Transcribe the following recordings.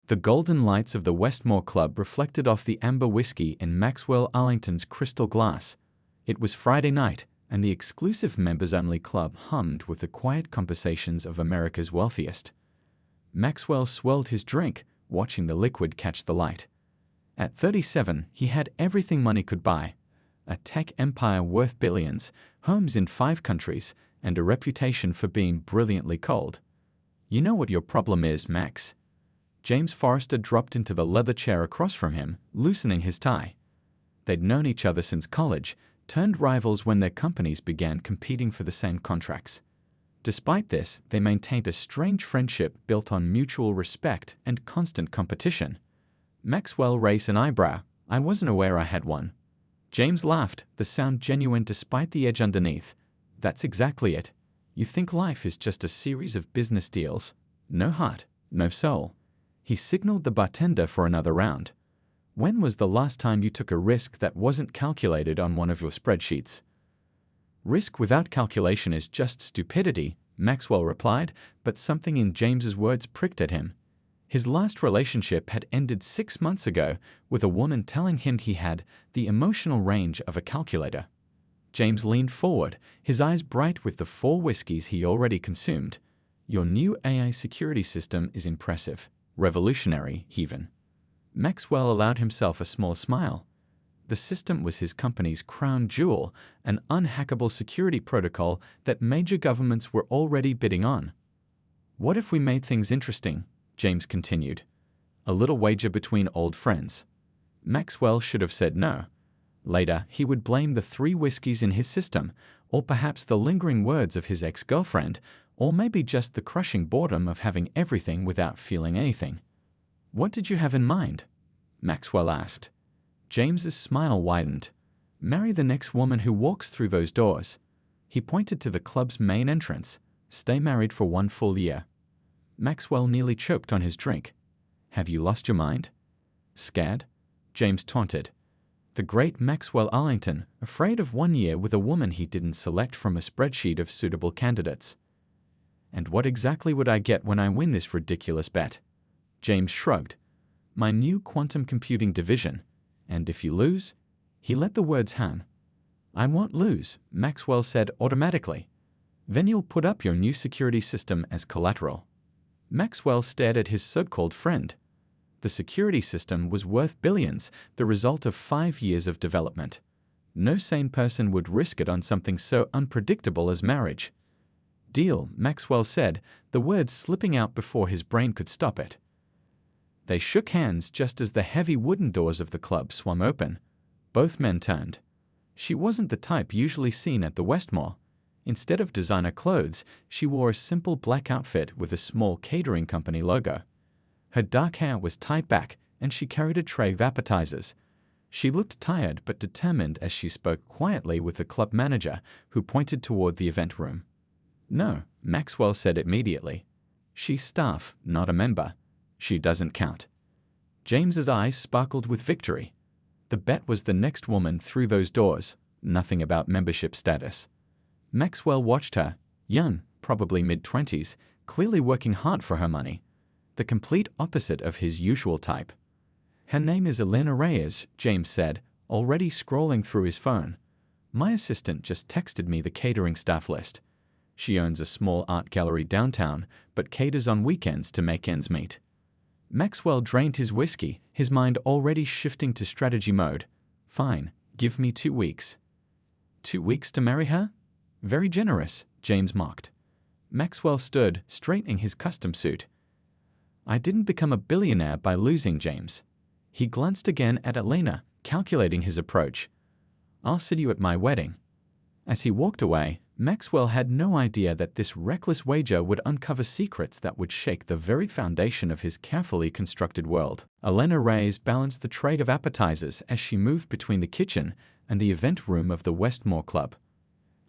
The golden lights of the Westmore Club reflected off the amber whiskey in Maxwell Arlington's crystal glass. It was Friday night, and the exclusive members-only club hummed with the quiet conversations of America's wealthiest. Maxwell swirled his drink, watching the liquid catch the light. At 37, he had everything money could buy: a tech empire worth billions, homes in 5 countries, and a reputation for being brilliantly cold. "You know what your problem is, Max?" James Forrester dropped into the leather chair across from him, loosening his tie. They'd known each other since college, turned rivals when their companies began competing for the same contracts. Despite this, they maintained a strange friendship built on mutual respect and constant competition. Maxwell raised an eyebrow. "I wasn't aware I had one." James laughed, the sound genuine despite the edge underneath. "That's exactly it. You think life is just a series of business deals. No heart, no soul." He signaled the bartender for another round. "When was the last time you took a risk that wasn't calculated on one of your spreadsheets?" "Risk without calculation is just stupidity," Maxwell replied, but something in James's words pricked at him. His last relationship had ended 6 months ago, with a woman telling him he had the emotional range of a calculator. James leaned forward, his eyes bright with the 4 whiskeys he already consumed. "Your new AI security system is impressive. Revolutionary, even." Maxwell allowed himself a small smile. The system was his company's crown jewel, an unhackable security protocol that major governments were already bidding on. "What if we made things interesting?" James continued. "A little wager between old friends." Maxwell should have said no. Later, he would blame the 3 whiskeys in his system, or perhaps the lingering words of his ex-girlfriend, or maybe just the crushing boredom of having everything without feeling anything. "What did you have in mind?" Maxwell asked. James's smile widened. "Marry the next woman who walks through those doors." He pointed to the club's main entrance. "Stay married for 1 full year." Maxwell nearly choked on his drink. "Have you lost your mind?" "Scared?" James taunted. The great Maxwell Arlington, afraid of 1 year with a woman he didn't select from a spreadsheet of suitable candidates. "And what exactly would I get when I win this ridiculous bet?" James shrugged. "My new quantum computing division. And if you lose?" He let the words hang. "I won't lose," Maxwell said automatically. "Then you'll put up your new security system as collateral." Maxwell stared at his so-called friend. The security system was worth billions, the result of 5 years of development. No sane person would risk it on something so unpredictable as marriage. "Deal," Maxwell said, the words slipping out before his brain could stop it. They shook hands just as the heavy wooden doors of the club swung open. Both men turned. She wasn't the type usually seen at the Westmore. Instead of designer clothes, she wore a simple black outfit with a small catering company logo. Her dark hair was tied back, and she carried a tray of appetizers. She looked tired but determined as she spoke quietly with the club manager, who pointed toward the event room. "No," Maxwell said immediately. "She's staff, not a member. She doesn't count." James's eyes sparkled with victory. The bet was the next woman through those doors, nothing about membership status. Maxwell watched her, young, probably mid-20s, clearly working hard for her money. The complete opposite of his usual type. "Her name is Elena Reyes," James said, already scrolling through his phone. "My assistant just texted me the catering staff list. She owns a small art gallery downtown, but caters on weekends to make ends meet." Maxwell drained his whiskey, his mind already shifting to strategy mode. "Fine, give me 2 weeks." 2 weeks to marry her? Very generous, James mocked. Maxwell stood, straightening his custom suit. "I didn't become a billionaire by losing, James." He glanced again at Elena, calculating his approach. "I'll see you at my wedding." As he walked away, Maxwell had no idea that this reckless wager would uncover secrets that would shake the very foundation of his carefully constructed world. Elena Reyes balanced the tray of appetizers as she moved between the kitchen and the event room of the Westmore Club.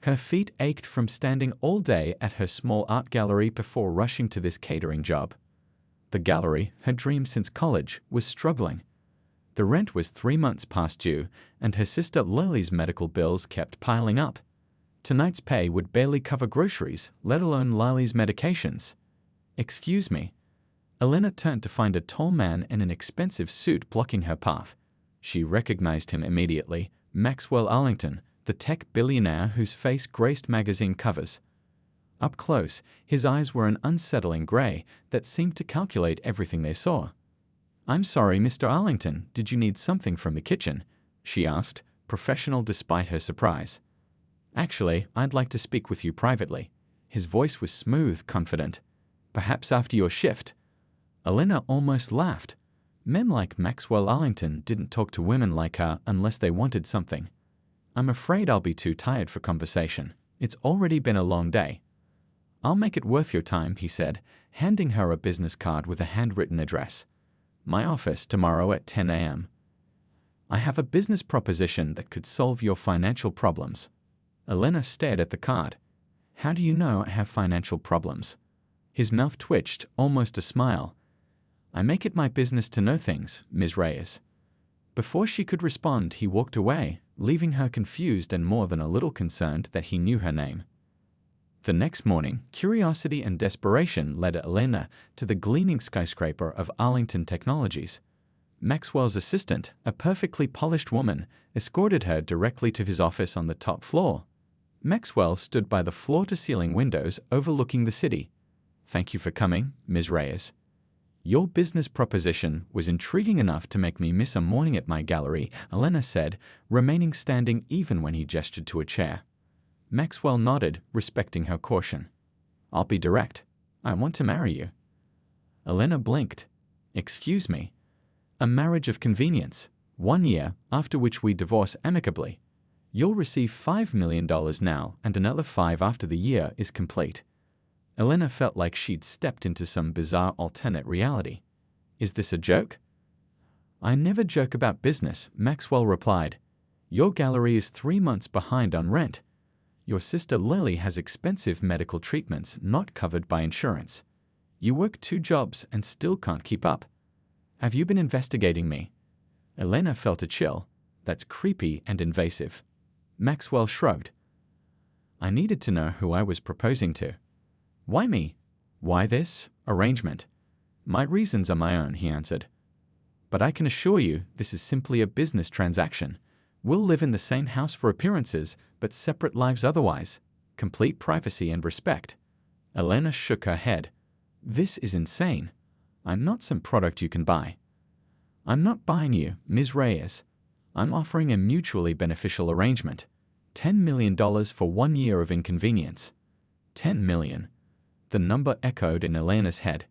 Her feet ached from standing all day at her small art gallery before rushing to this catering job. The gallery, her dream since college, was struggling. The rent was 3 months past due, and her sister Lily's medical bills kept piling up. Tonight's pay would barely cover groceries, let alone Lily's medications. "Excuse me." Elena turned to find a tall man in an expensive suit blocking her path. She recognized him immediately, Maxwell Arlington, the tech billionaire whose face graced magazine covers. Up close, his eyes were an unsettling gray that seemed to calculate everything they saw. "I'm sorry, Mr. Arlington, did you need something from the kitchen?" she asked, professional despite her surprise. "Actually, I'd like to speak with you privately." His voice was smooth, confident. "Perhaps after your shift." Elena almost laughed. Men like Maxwell Arlington didn't talk to women like her unless they wanted something. "I'm afraid I'll be too tired for conversation. It's already been a long day." "I'll make it worth your time," he said, handing her a business card with a handwritten address. "My office tomorrow at 10 a.m. I have a business proposition that could solve your financial problems." Elena stared at the card. "How do you know I have financial problems?" His mouth twitched, almost a smile. "I make it my business to know things, Ms. Reyes." Before she could respond, he walked away, leaving her confused and more than a little concerned that he knew her name. The next morning, curiosity and desperation led Elena to the gleaming skyscraper of Arlington Technologies. Maxwell's assistant, a perfectly polished woman, escorted her directly to his office on the top floor. Maxwell stood by the floor-to-ceiling windows overlooking the city. "Thank you for coming, Ms. Reyes. Your business proposition was intriguing enough to make me miss a morning at my gallery," Elena said, remaining standing even when he gestured to a chair. Maxwell nodded, respecting her caution. "I'll be direct. I want to marry you." Elena blinked. "Excuse me." "A marriage of convenience. 1 year, after which we divorce amicably. You'll receive $5 million now and another 5 after the year is complete." Elena felt like she'd stepped into some bizarre alternate reality. "Is this a joke?" "I never joke about business," Maxwell replied. "Your gallery is 3 months behind on rent. Your sister Lily has expensive medical treatments not covered by insurance. You work 2 jobs and still can't keep up. Have you been investigating me?" Elena felt a chill. "That's creepy and invasive." Maxwell shrugged. "I needed to know who I was proposing to." "Why me? Why this arrangement?" "My reasons are my own," he answered. "But I can assure you this is simply a business transaction. We'll live in the same house for appearances, but separate lives otherwise. Complete privacy and respect." Elena shook her head. "This is insane. I'm not some product you can buy." "I'm not buying you, Ms. Reyes. I'm offering a mutually beneficial arrangement. $10 million for 1 year of inconvenience." $10 million. The number echoed in Elena's head.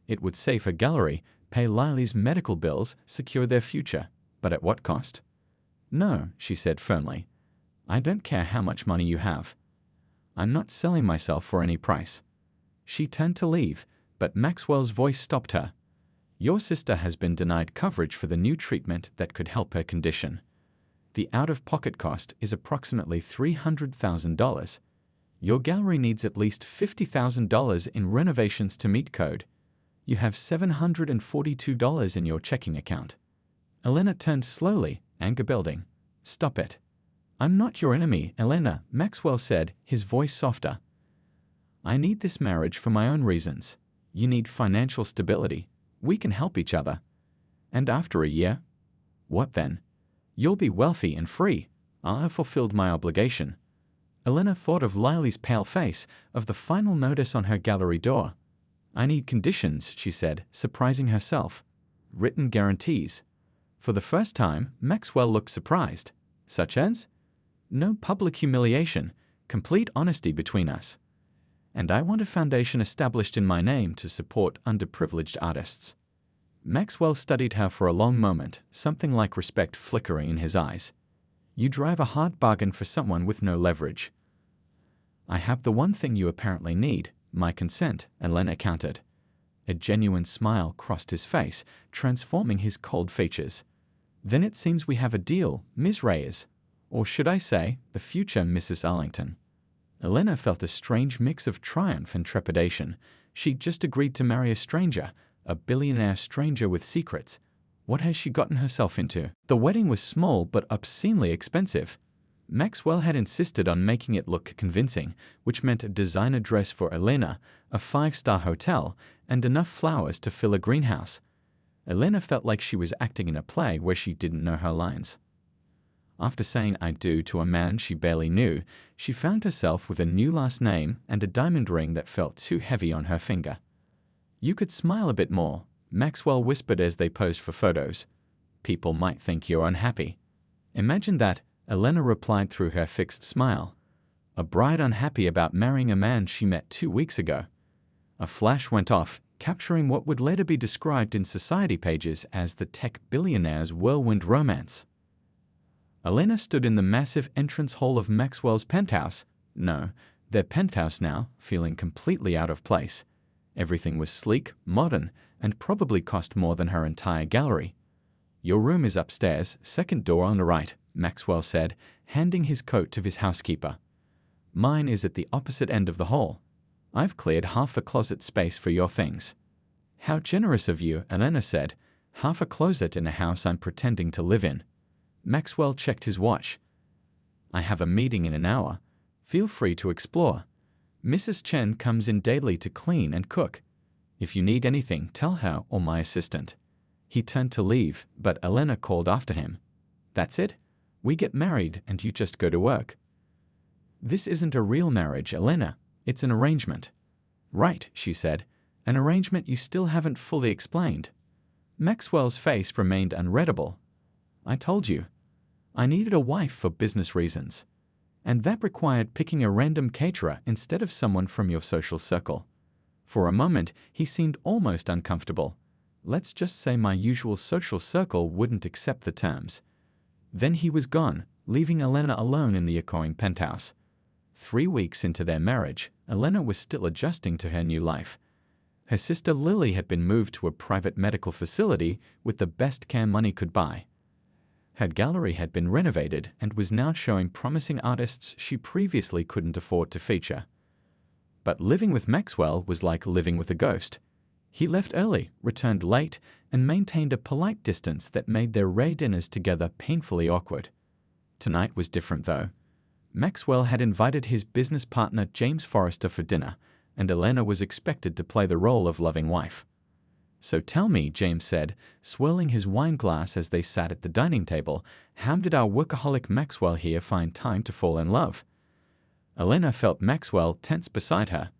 It would save her gallery, pay Lily's medical bills, secure their future. But at what cost? "No," she said firmly. "I don't care how much money you have. I'm not selling myself for any price." She turned to leave, but Maxwell's voice stopped her. "Your sister has been denied coverage for the new treatment that could help her condition. The out-of-pocket cost is approximately $300,000. Your gallery needs at least $50,000 in renovations to meet code. You have $742 in your checking account." Elena turned slowly, anger building. "Stop it." "I'm not your enemy, Elena," Maxwell said, his voice softer. "I need this marriage for my own reasons. You need financial stability. We can help each other. And after a year? What then? You'll be wealthy and free. I'll have fulfilled my obligation." Elena thought of Lily's pale face, of the final notice on her gallery door. "I need conditions," she said, surprising herself. "Written guarantees." For the first time, Maxwell looked surprised. "Such as?" "No public humiliation, complete honesty between us. And I want a foundation established in my name to support underprivileged artists." Maxwell studied her for a long moment, something like respect flickering in his eyes. "You drive a hard bargain for someone with no leverage." "I have the one thing you apparently need, my consent," Elena countered. A genuine smile crossed his face, transforming his cold features. "Then it seems we have a deal, Ms. Reyes. Or should I say, the future Mrs. Arlington." Elena felt a strange mix of triumph and trepidation. She'd just agreed to marry a stranger, a billionaire stranger with secrets. What has she gotten herself into? The wedding was small but obscenely expensive. Maxwell had insisted on making it look convincing, which meant a designer dress for Elena, a 5-star hotel, and enough flowers to fill a greenhouse. Elena felt like she was acting in a play where she didn't know her lines. After saying "I do" to a man she barely knew, she found herself with a new last name and a diamond ring that felt too heavy on her finger. "You could smile a bit more," Maxwell whispered as they posed for photos. "People might think you're unhappy." "Imagine that," Elena replied through her fixed smile. A bride unhappy about marrying a man she met 2 weeks ago. A flash went off, capturing what would later be described in society pages as the tech billionaire's whirlwind romance. Elena stood in the massive entrance hall of Maxwell's penthouse. No, their penthouse now, feeling completely out of place. Everything was sleek, modern, and probably cost more than her entire gallery. "Your room is upstairs, second door on the right," Maxwell said, handing his coat to his housekeeper. "Mine is at the opposite end of the hall. I've cleared half a closet space for your things." "How generous of you," Elena said. "Half a closet in a house I'm pretending to live in." Maxwell checked his watch. "I have a meeting in an hour. Feel free to explore. Mrs. Chen comes in daily to clean and cook. If you need anything, tell her or my assistant." He turned to leave, but Elena called after him. "That's it? We get married and you just go to work." "This isn't a real marriage, Elena. It's an arrangement." "Right," she said. "An arrangement you still haven't fully explained." Maxwell's face remained unreadable. "I told you. I needed a wife for business reasons. And that required picking a random caterer instead of someone from your social circle." For a moment, he seemed almost uncomfortable. "Let's just say my usual social circle wouldn't accept the terms." Then he was gone, leaving Elena alone in the echoing penthouse. 3 weeks into their marriage, Elena was still adjusting to her new life. Her sister Lily had been moved to a private medical facility with the best care money could buy. Her gallery had been renovated and was now showing promising artists she previously couldn't afford to feature. But living with Maxwell was like living with a ghost. He left early, returned late, and maintained a polite distance that made their rare dinners together painfully awkward. Tonight was different, though. Maxwell had invited his business partner James Forrester for dinner, and Elena was expected to play the role of loving wife. "So tell me," James said, swirling his wine glass as they sat at the dining table, "how did our workaholic Maxwell here find time to fall in love?" Elena felt Maxwell tense beside her.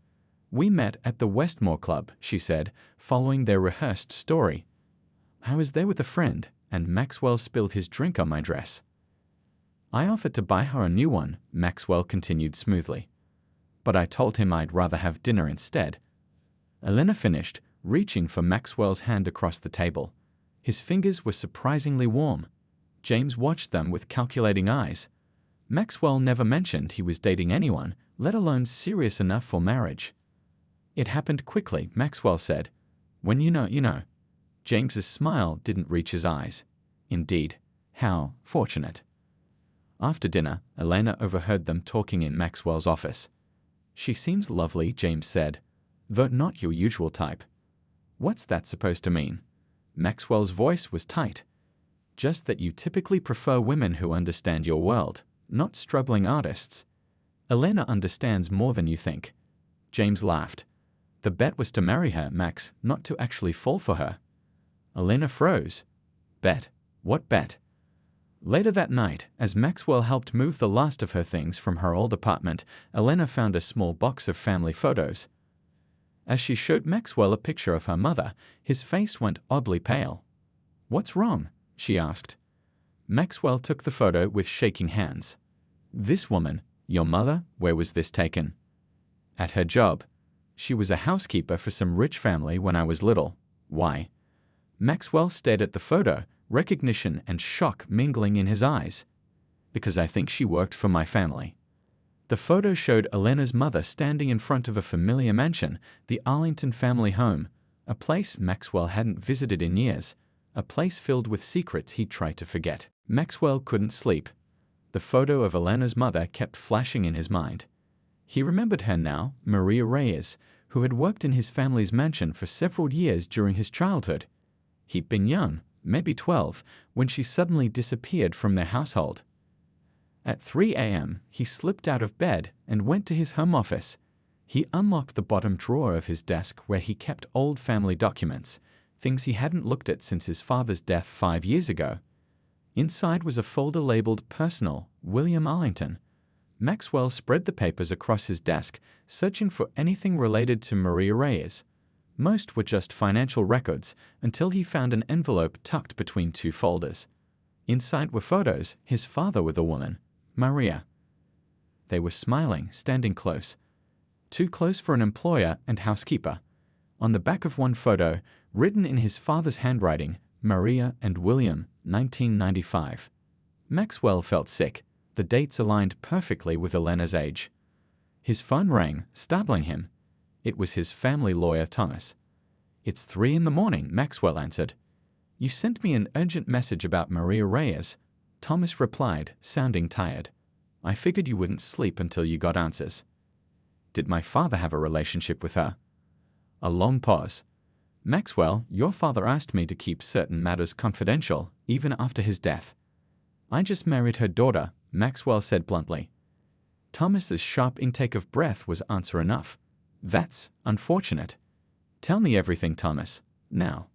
"We met at the Westmore Club," she said, following their rehearsed story. "I was there with a friend, and Maxwell spilled his drink on my dress." "I offered to buy her a new one," Maxwell continued smoothly. "But I told him I'd rather have dinner instead." Elena finished, reaching for Maxwell's hand across the table. His fingers were surprisingly warm. James watched them with calculating eyes. Maxwell never mentioned he was dating anyone, let alone serious enough for marriage. "It happened quickly," Maxwell said. "When you know, you know." James's smile didn't reach his eyes. "Indeed. How fortunate." After dinner, Elena overheard them talking in Maxwell's office. "She seems lovely," James said, "though not your usual type." "What's that supposed to mean?" Maxwell's voice was tight. "Just that you typically prefer women who understand your world, not struggling artists." "Elena understands more than you think." James laughed. "The bet was to marry her, Max, not to actually fall for her." Elena froze. "Bet? What bet?" Later that night, as Maxwell helped move the last of her things from her old apartment, Elena found a small box of family photos. As she showed Maxwell a picture of her mother, his face went oddly pale. "What's wrong?" she asked. Maxwell took the photo with shaking hands. "This woman, your mother, where was this taken?" "At her job. She was a housekeeper for some rich family when I was little." "Why?" Maxwell stared at the photo, recognition and shock mingling in his eyes. "Because I think she worked for my family." The photo showed Elena's mother standing in front of a familiar mansion, the Arlington family home, a place Maxwell hadn't visited in years, a place filled with secrets he'd tried to forget. Maxwell couldn't sleep. The photo of Elena's mother kept flashing in his mind. He remembered her now, Maria Reyes, who had worked in his family's mansion for several years during his childhood. He'd been young, maybe 12, when she suddenly disappeared from their household. At 3 a.m., he slipped out of bed and went to his home office. He unlocked the bottom drawer of his desk where he kept old family documents, things he hadn't looked at since his father's death 5 years ago. Inside was a folder labeled Personal, William Arlington. Maxwell spread the papers across his desk, searching for anything related to Maria Reyes. Most were just financial records, until he found an envelope tucked between 2 folders. Inside were photos, his father with a woman, Maria. They were smiling, standing close. Too close for an employer and housekeeper. On the back of one photo, written in his father's handwriting, Maria and William, 1995. Maxwell felt sick. The dates aligned perfectly with Elena's age. His phone rang, startling him. It was his family lawyer, Thomas. "It's 3 in the morning," Maxwell answered. "You sent me an urgent message about Maria Reyes," Thomas replied, sounding tired. "I figured you wouldn't sleep until you got answers." "Did my father have a relationship with her?" A long pause. "Maxwell, your father asked me to keep certain matters confidential, even after his death." "I just married her daughter," Maxwell said bluntly. Thomas's sharp intake of breath was answer enough. "That's unfortunate. Tell me everything, Thomas, now."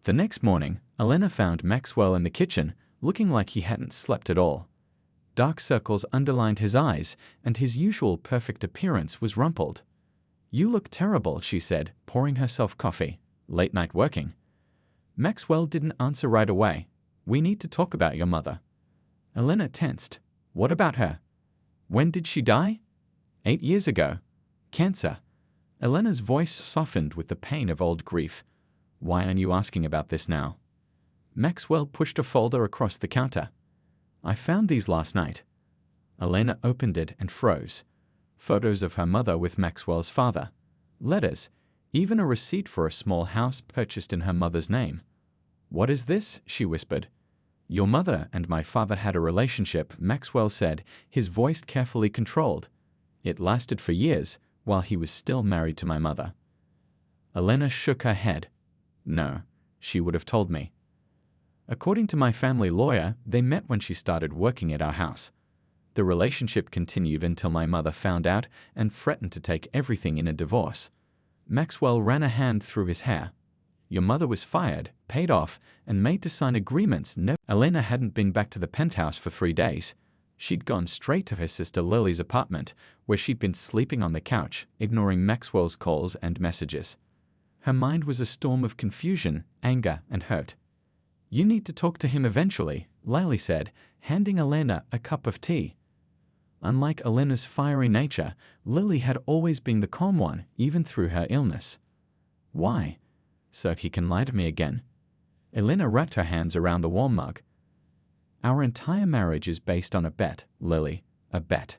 The next morning, Elena found Maxwell in the kitchen, looking like he hadn't slept at all. Dark circles underlined his eyes, and his usual perfect appearance was rumpled. "You look terrible," she said, pouring herself coffee. "Late night working?" Maxwell didn't answer right away. "We need to talk about your mother." Elena tensed. "What about her? When did she die?" 8 years ago. Cancer." Elena's voice softened with the pain of old grief. "Why aren't you asking about this now?" Maxwell pushed a folder across the counter. "I found these last night." Elena opened it and froze. Photos of her mother with Maxwell's father. Letters. Even a receipt for a small house purchased in her mother's name. "What is this?" she whispered. "Your mother and my father had a relationship," Maxwell said, his voice carefully controlled. "It lasted for years, while he was still married to my mother." Elena shook her head. "No, she would have told me." "According to my family lawyer, they met when she started working at our house. The relationship continued until my mother found out and threatened to take everything in a divorce." Maxwell ran a hand through his hair. "Your mother was fired, paid off, and made to sign agreements never—" Elena hadn't been back to the penthouse for 3 days. She'd gone straight to her sister Lily's apartment, where she'd been sleeping on the couch, ignoring Maxwell's calls and messages. Her mind was a storm of confusion, anger, and hurt. "You need to talk to him eventually," Lily said, handing Elena a cup of tea. Unlike Elena's fiery nature, Lily had always been the calm one, even through her illness. "Why?" "So he can lie to me again." Elena wrapped her hands around the warm mug. "Our entire marriage is based on a bet, Lily, a bet."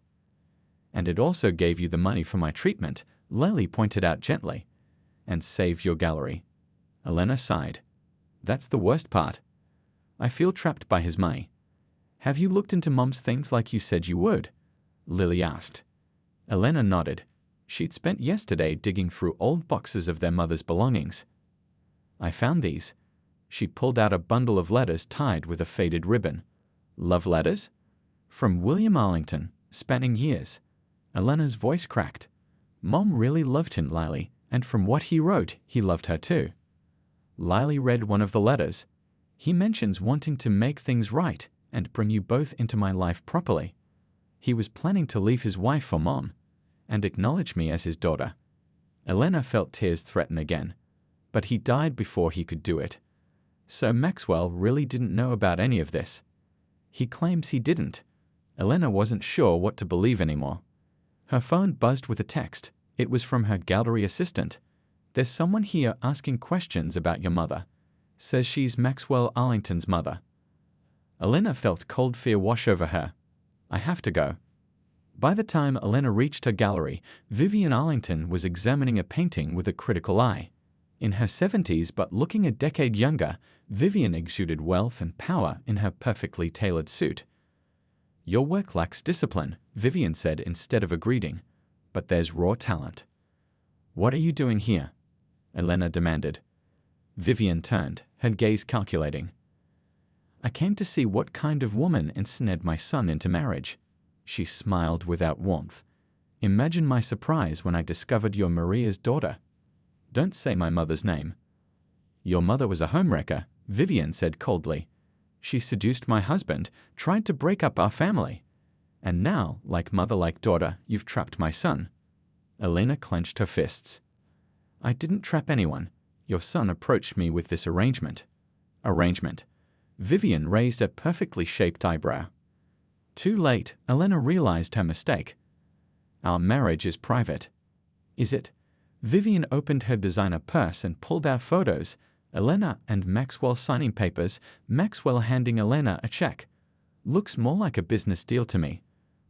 "And it also gave you the money for my treatment," Lily pointed out gently. "And saved your gallery." Elena sighed. "That's the worst part. I feel trapped by his money." "Have you looked into Mom's things like you said you would?" Lily asked. Elena nodded. She'd spent yesterday digging through old boxes of their mother's belongings. "I found these." She pulled out a bundle of letters tied with a faded ribbon. "Love letters?" "From William Arlington, spanning years." Elena's voice cracked. "Mom really loved him, Lily, and from what he wrote, he loved her too." Lily read one of the letters. "He mentions wanting to make things right and bring you both into my life properly. He was planning to leave his wife for Mom and acknowledge me as his daughter." Elena felt tears threaten again. But he died before he could do it. So Maxwell really didn't know about any of this. He claims he didn't. Elena wasn't sure what to believe anymore. Her phone buzzed with a text. It was from her gallery assistant. "There's someone here asking questions about your mother. Says she's Maxwell Arlington's mother." Elena felt cold fear wash over her. "I have to go." By the time Elena reached her gallery, Vivian Arlington was examining a painting with a critical eye. In her 70s but looking a decade younger, Vivian exuded wealth and power in her perfectly tailored suit. "Your work lacks discipline," Vivian said instead of a greeting. "But there's raw talent." "What are you doing here?" Elena demanded. Vivian turned, her gaze calculating. "I came to see what kind of woman ensnared my son into marriage." She smiled without warmth. Imagine my surprise when I discovered you're Maria's daughter. Don't say my mother's name. Your mother was a homewrecker, Vivian said coldly. She seduced my husband, tried to break up our family. And now, like mother like daughter, you've trapped my son. Elena clenched her fists. I didn't trap anyone. Your son approached me with this arrangement. Arrangement. Vivian raised a perfectly shaped eyebrow. Too late, Elena realized her mistake. Our marriage is private. Is it? Vivian opened her designer purse and pulled out photos. Elena and Maxwell signing papers, Maxwell handing Elena a check. Looks more like a business deal to me.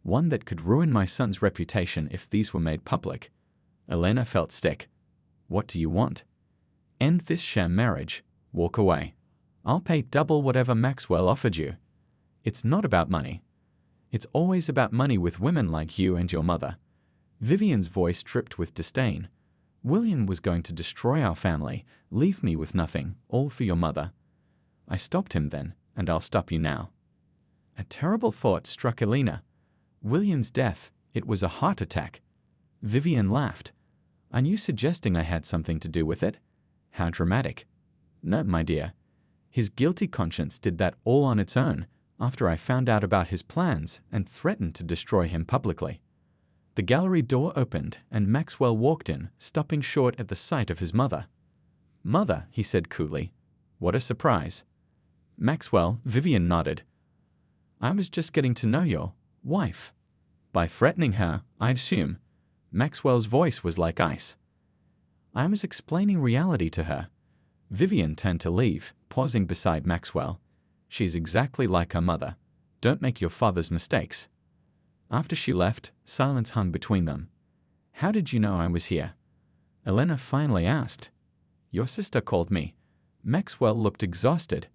One that could ruin my son's reputation if these were made public. Elena felt sick. What do you want? End this sham marriage. Walk away. I'll pay double whatever Maxwell offered you. It's not about money. It's always about money with women like you and your mother. Vivian's voice dripped with disdain. William was going to destroy our family, leave me with nothing, all for your mother. I stopped him then, and I'll stop you now. A terrible thought struck Elena. William's death, it was a heart attack. Vivian laughed. Are you suggesting I had something to do with it? How dramatic. No, my dear. His guilty conscience did that all on its own, after I found out about his plans and threatened to destroy him publicly. The gallery door opened and Maxwell walked in, stopping short at the sight of his mother. Mother, he said coolly. What a surprise. Maxwell, Vivian nodded. I was just getting to know your wife. By threatening her, I assume. Maxwell's voice was like ice. I was explaining reality to her. Vivian turned to leave, pausing beside Maxwell. She's exactly like her mother. Don't make your father's mistakes. After she left, silence hung between them. How did you know I was here? Elena finally asked. Your sister called me. Maxwell looked exhausted.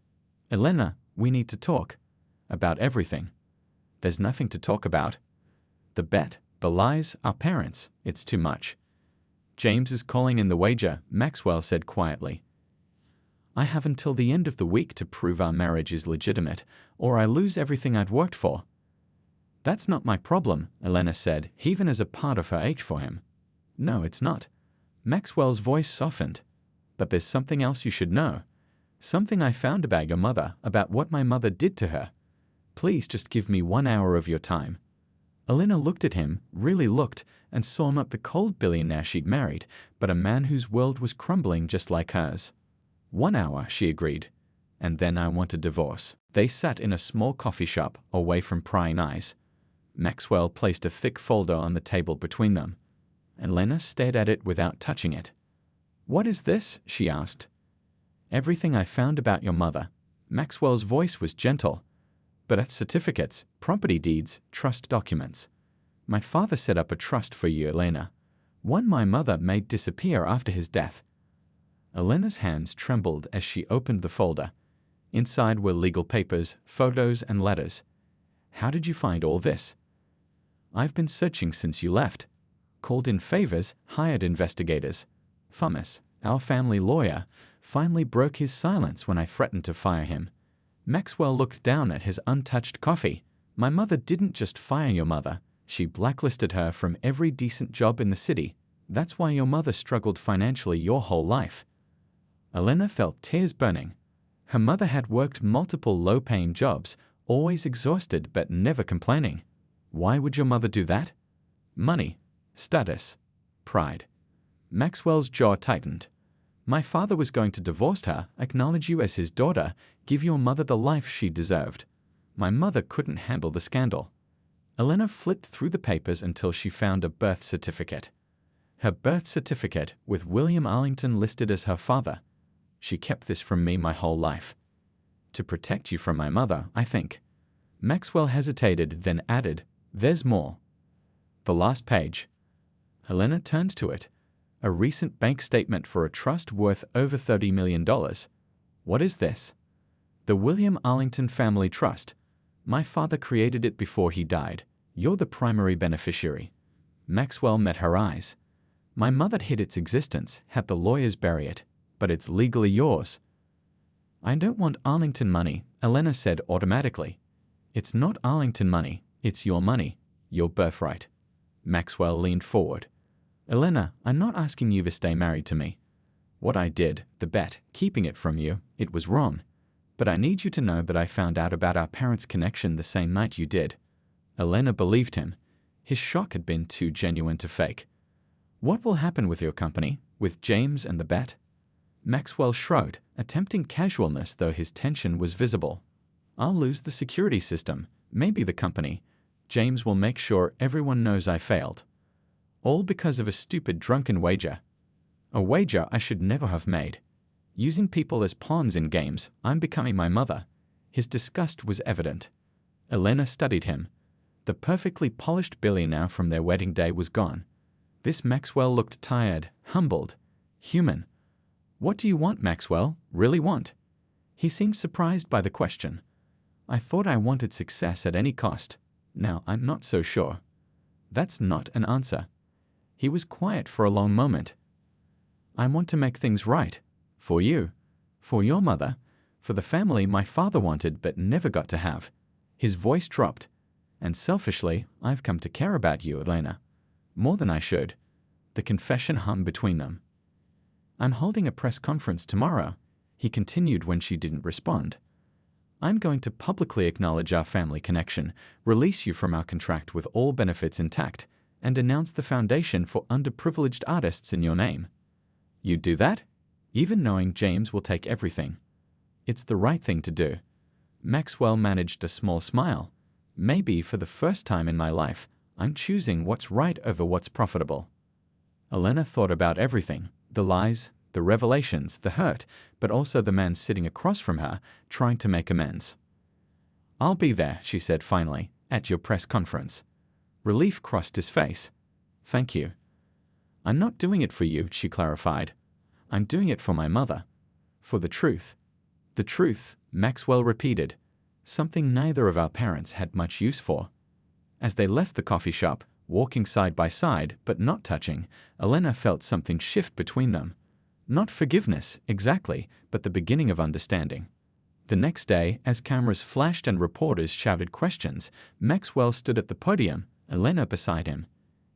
Elena, we need to talk. About everything. There's nothing to talk about. The bet, the lies, our parents, it's too much. James is calling in the wager, Maxwell said quietly. I have until the end of the week to prove our marriage is legitimate, or I lose everything I'd worked for. That's not my problem, Elena said, even as a part of her ached for him. No, it's not. Maxwell's voice softened. But there's something else you should know. Something I found about your mother, about what my mother did to her. Please just give me 1 hour of your time. Elena looked at him, really looked, and saw not the cold billionaire she'd married, but a man whose world was crumbling just like hers. 1 hour, she agreed. And then I want a divorce. They sat in a small coffee shop, away from prying eyes. Maxwell placed a thick folder on the table between them. Elena stared at it without touching it. What is this? She asked. Everything I found about your mother. Maxwell's voice was gentle. Birth certificates, property deeds, trust documents. My father set up a trust for you, Elena. One my mother made disappear after his death. Elena's hands trembled as she opened the folder. Inside were legal papers, photos, and letters. How did you find all this? I've been searching since you left. Called in favors, hired investigators. Thomas, our family lawyer, finally broke his silence when I threatened to fire him. Maxwell looked down at his untouched coffee. My mother didn't just fire your mother. She blacklisted her from every decent job in the city. That's why your mother struggled financially your whole life. Elena felt tears burning. Her mother had worked multiple low-paying jobs, always exhausted but never complaining. Why would your mother do that? Money, status, pride. Maxwell's jaw tightened. My father was going to divorce her, acknowledge you as his daughter, give your mother the life she deserved. My mother couldn't handle the scandal. Elena flipped through the papers until she found a birth certificate. Her birth certificate, with William Arlington listed as her father. She kept this from me my whole life. To protect you from my mother, I think. Maxwell hesitated, then added, There's more. The last page. Helena turned to it. A recent bank statement for a trust worth over $30 million. What is this? The William Arlington Family Trust. My father created it before he died. You're the primary beneficiary. Maxwell met her eyes. My mother hid its existence, had the lawyers bury it, but it's legally yours. I don't want Arlington money, Elena said automatically. It's not Arlington money, it's your money, your birthright. Maxwell leaned forward. Elena, I'm not asking you to stay married to me. What I did, the bet, keeping it from you, it was wrong. But I need you to know that I found out about our parents' connection the same night you did. Elena believed him. His shock had been too genuine to fake. What will happen with your company, with James and the bet? Maxwell shrugged, attempting casualness though his tension was visible. I'll lose the security system, maybe the company. James will make sure everyone knows I failed. All because of a stupid drunken wager. A wager I should never have made. Using people as pawns in games, I'm becoming my mother. His disgust was evident. Elena studied him. The perfectly polished billionaire from their wedding day was gone. This Maxwell looked tired, humbled, human. What do you want, Maxwell? Really want? He seemed surprised by the question. I thought I wanted success at any cost. Now I'm not so sure. That's not an answer. He was quiet for a long moment. I want to make things right. For you. For your mother. For the family my father wanted but never got to have. His voice dropped. And selfishly, I've come to care about you, Elena. More than I should. The confession hung between them. I'm holding a press conference tomorrow, he continued when she didn't respond. I'm going to publicly acknowledge our family connection, release you from our contract with all benefits intact, and announce the foundation for underprivileged artists in your name. You'd do that? Even knowing James will take everything. It's the right thing to do. Maxwell managed a small smile. Maybe for the first time in my life, I'm choosing what's right over what's profitable. Elena thought about everything, the lies, the revelations, the hurt, but also the man sitting across from her, trying to make amends. I'll be there, she said finally, at your press conference. Relief crossed his face. Thank you. I'm not doing it for you, she clarified. I'm doing it for my mother. For the truth. The truth, Maxwell repeated. Something neither of our parents had much use for. As they left the coffee shop, walking side by side but not touching, Elena felt something shift between them. Not forgiveness, exactly, but the beginning of understanding. The next day, as cameras flashed and reporters shouted questions, Maxwell stood at the podium, Elena beside him.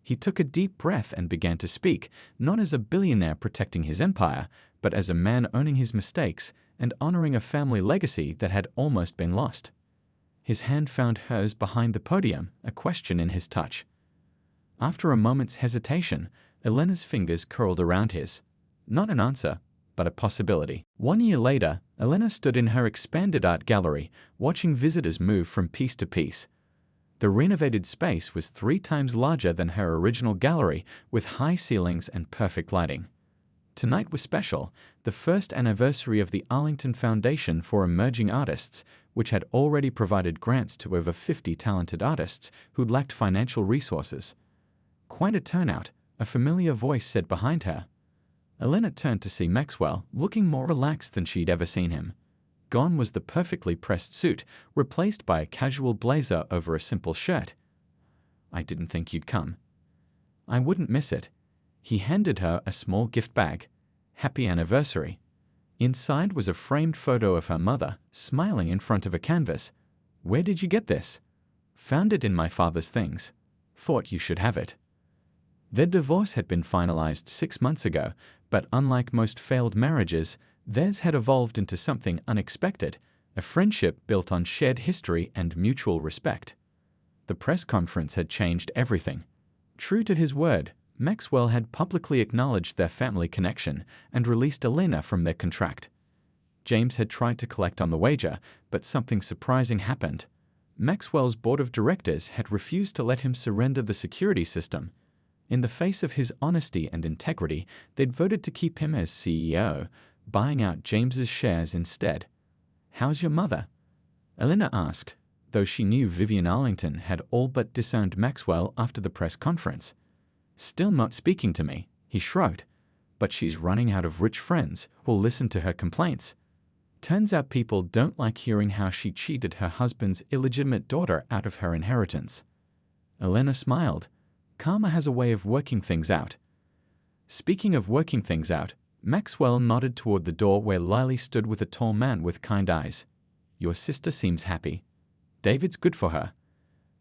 He took a deep breath and began to speak, not as a billionaire protecting his empire, but as a man owning his mistakes and honoring a family legacy that had almost been lost. His hand found hers behind the podium, a question in his touch. After a moment's hesitation, Elena's fingers curled around his. Not an answer, but a possibility. 1 year later, Elena stood in her expanded art gallery, watching visitors move from piece to piece. The renovated space was 3 times larger than her original gallery, with high ceilings and perfect lighting. Tonight was special, the first anniversary of the Arlington Foundation for Emerging Artists, which had already provided grants to over 50 talented artists who lacked financial resources. Quite a turnout, a familiar voice said behind her. Elena turned to see Maxwell, looking more relaxed than she'd ever seen him. Gone was the perfectly pressed suit, replaced by a casual blazer over a simple shirt. I didn't think you'd come. I wouldn't miss it. He handed her a small gift bag. Happy anniversary. Inside was a framed photo of her mother, smiling in front of a canvas. Where did you get this? Found it in my father's things. Thought you should have it. Their divorce had been finalized 6 months ago, but unlike most failed marriages, theirs had evolved into something unexpected, a friendship built on shared history and mutual respect. The press conference had changed everything. True to his word, Maxwell had publicly acknowledged their family connection and released Elena from their contract. James had tried to collect on the wager, but something surprising happened. Maxwell's board of directors had refused to let him surrender the security system. In the face of his honesty and integrity, they'd voted to keep him as CEO, buying out James's shares instead. How's your mother? Elena asked, though she knew Vivian Arlington had all but disowned Maxwell after the press conference. Still not speaking to me, he shrugged. But she's running out of rich friends who'll listen to her complaints. Turns out people don't like hearing how she cheated her husband's illegitimate daughter out of her inheritance. Elena smiled. Karma has a way of working things out. Speaking of working things out, Maxwell nodded toward the door where Lily stood with a tall man with kind eyes. Your sister seems happy. David's good for her.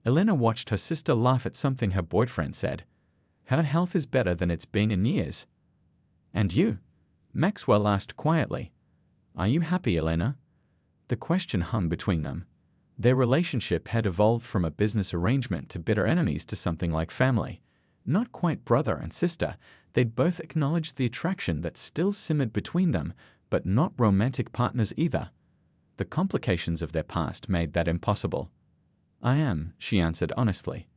Elena watched her sister laugh at something her boyfriend said. Her health is better than it's been in years. And you? Maxwell asked quietly. Are you happy, Elena? The question hung between them. Their relationship had evolved from a business arrangement to bitter enemies to something like family. Not quite brother and sister, they'd both acknowledged the attraction that still simmered between them, but not romantic partners either. The complications of their past made that impossible. I am, she answered honestly.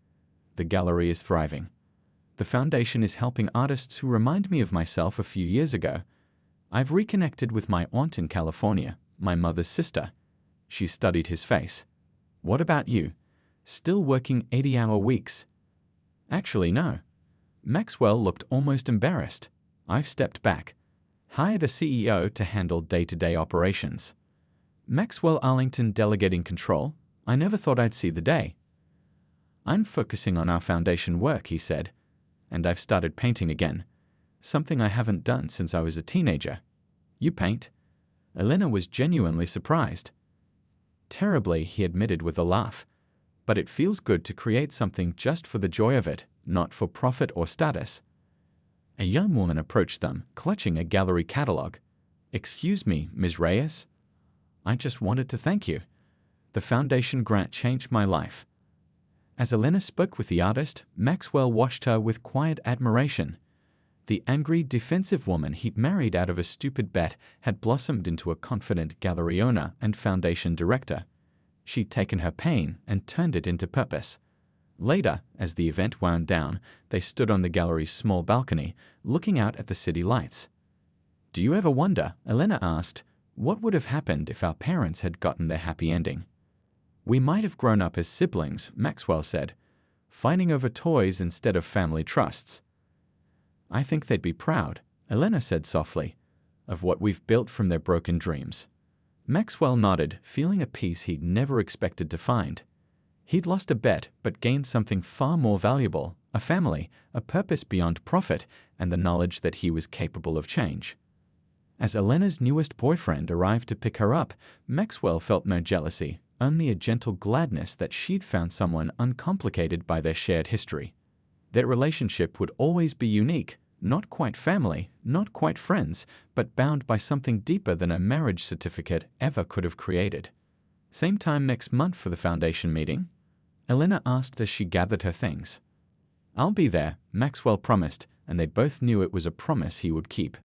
The gallery is thriving. The foundation is helping artists who remind me of myself a few years ago. I've reconnected with my aunt in California, my mother's sister. She studied his face. What about you? Still working 80-hour weeks? Actually, no. Maxwell looked almost embarrassed. I've stepped back. Hired a CEO to handle day-to-day operations. Maxwell Arlington delegating control? I never thought I'd see the day. I'm focusing on our foundation work, he said. And I've started painting again. Something I haven't done since I was a teenager. You paint? Elena was genuinely surprised. Terribly, he admitted with a laugh. But it feels good to create something just for the joy of it, not for profit or status. A young woman approached them, clutching a gallery catalogue. Excuse me, Ms. Reyes? I just wanted to thank you. The foundation grant changed my life. As Elena spoke with the artist, Maxwell watched her with quiet admiration. The angry, defensive woman he'd married out of a stupid bet had blossomed into a confident gallery owner and foundation director. She'd taken her pain and turned it into purpose. Later, as the event wound down, they stood on the gallery's small balcony, looking out at the city lights. Do you ever wonder, Elena asked, what would have happened if our parents had gotten their happy ending? We might have grown up as siblings, Maxwell said, fighting over toys instead of family trusts. I think they'd be proud, Elena said softly, of what we've built from their broken dreams. Maxwell nodded, feeling a peace he'd never expected to find. He'd lost a bet but gained something far more valuable, a family, a purpose beyond profit, and the knowledge that he was capable of change. As Elena's newest boyfriend arrived to pick her up, Maxwell felt no jealousy, only a gentle gladness that she'd found someone uncomplicated by their shared history. Their relationship would always be unique, not quite family, not quite friends, but bound by something deeper than a marriage certificate ever could have created. Same time next month for the foundation meeting? Elena asked as she gathered her things. I'll be there, Maxwell promised, and they both knew it was a promise he would keep.